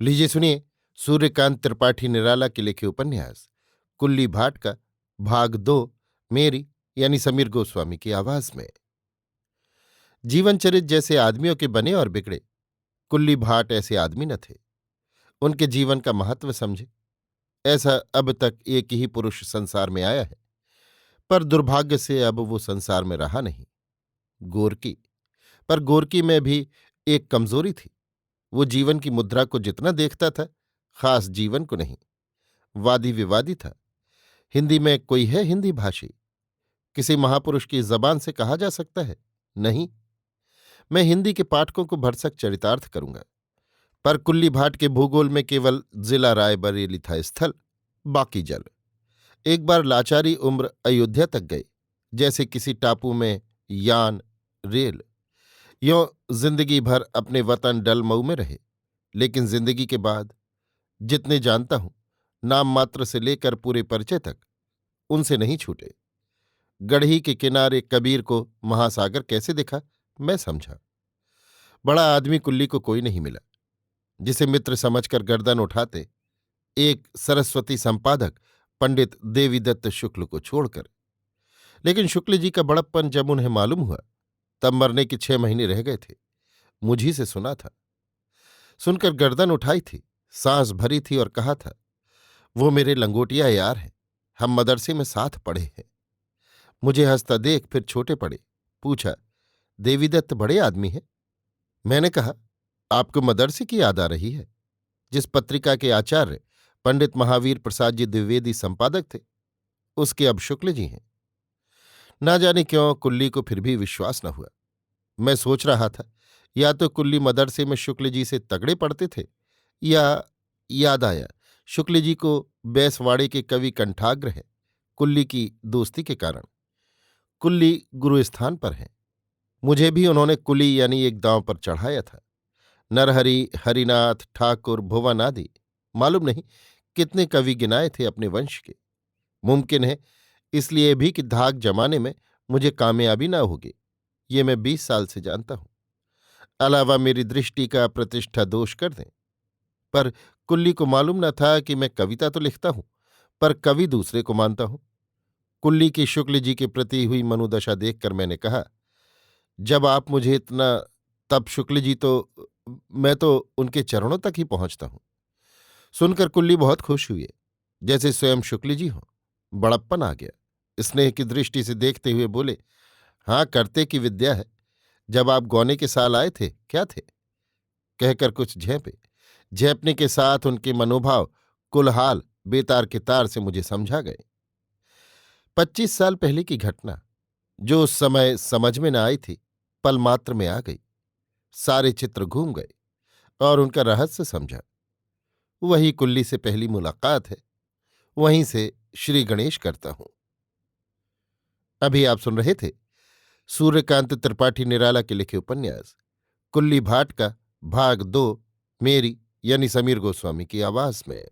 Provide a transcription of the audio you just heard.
लीजिए सुनिए। सूर्यकांत त्रिपाठी निराला के लिखे उपन्यास कुल्ली भाट का भाग 2, मेरी यानी समीर गोस्वामी की आवाज में। जीवनचरित जैसे आदमियों के बने और बिगड़े, कुल्ली भाट ऐसे आदमी न थे। उनके जीवन का महत्व समझे, ऐसा अब तक एक ही पुरुष संसार में आया है, पर दुर्भाग्य से अब वो संसार में रहा नहीं। गोरकी। पर गोरकी में भी एक कमजोरी थी। वो जीवन की मुद्रा को जितना देखता था, खास जीवन को नहीं। वादी विवादी था। हिंदी में कोई है हिंदी भाषी? किसी महापुरुष की जबान से कहा जा सकता है? नहीं। मैं हिंदी के पाठकों को भरसक चरितार्थ करूंगा। पर कुल्ली भाट के भूगोल में केवल जिला रायबरेली था स्थल, बाकी जल। एक बार लाचारी उम्र अयोध्या तक गए, जैसे किसी टापू में यान, रेल। यों जिंदगी भर अपने वतन डलमऊ में रहे, लेकिन जिंदगी के बाद जितने जानता हूं, नाम मात्र से लेकर पूरे परिचय तक उनसे नहीं छूटे। गढ़ी के किनारे कबीर को महासागर कैसे दिखा, मैं समझा। बड़ा आदमी कुल्ली को कोई नहीं मिला, जिसे मित्र समझकर गर्दन उठाते, एक सरस्वती संपादक पंडित देवीदत्त शुक्ल को छोड़कर। लेकिन शुक्ल जी का बड़प्पन जब उन्हें मालूम हुआ, तब मरने के 6 महीने रह गए थे। मुझी से सुना था, सुनकर गर्दन उठाई थी, सांस भरी थी और कहा था, वो मेरे लंगोटिया यार हैं, हम मदरसे में साथ पढ़े हैं। मुझे हंसता देख फिर छोटे पड़े। पूछा, देवीदत्त बड़े आदमी हैं? मैंने कहा, आपको मदरसे की याद आ रही है? जिस पत्रिका के आचार्य पंडित महावीर प्रसाद जी द्विवेदी संपादक थे, उसके अब शुक्ल जी हैं। ना जाने क्यों कुल्ली को फिर भी विश्वास न हुआ। मैं सोच रहा था, या तो कुल्ली मदरसे में शुक्ल जी से तगड़े पड़ते थे, या याद आया शुक्ल जी को बैसवाड़े के कवि कंठाग्र हैं, कुल्ली की दोस्ती के कारण। कुल्ली गुरुस्थान पर हैं। मुझे भी उन्होंने कुली यानी एक दांव पर चढ़ाया था। नरहरि, हरिनाथ, ठाकुर, भुवन आदि मालूम नहीं कितने कवि गिनाए थे अपने वंश के। मुमकिन है इसलिए भी कि धाक जमाने में मुझे कामयाबी न होगी, ये मैं 20 साल से जानता हूं। अलावा मेरी दृष्टि का प्रतिष्ठा दोष कर दें। पर कुल्ली को मालूम न था कि मैं कविता तो लिखता हूं, पर कवि दूसरे को मानता हूं। कुल्ली की शुक्ल जी के प्रति हुई मनोदशा देखकर मैंने कहा, जब आप मुझे इतना, तब शुक्ल जी तो, मैं तो उनके चरणों तक ही पहुंचता हूं। सुनकर कुल्ली बहुत खुश हुए, जैसे स्वयं शुक्ल जी हों। बड़प्पन आ गया। स्नेह की दृष्टि से देखते हुए बोले, हाँ, करते की विद्या है। जब आप गौने के साल आए थे, क्या थे? कहकर कुछ झेपे। झेपने के साथ उनके मनोभाव कुलहाल बेतार के तार से मुझे समझा गए। 25 साल पहले की घटना, जो उस समय समझ में न आई थी, पल मात्र में आ गई। सारे चित्र घूम गए और उनका रहस्य समझा। वही कुल्ली से पहली मुलाकात है, वहीं से श्री गणेश करता हूं। अभी आप सुन रहे थे सूर्यकांत त्रिपाठी निराला के लिखे उपन्यास कुल्ली भाट का भाग 2, मेरी यानी समीर गोस्वामी की आवाज में।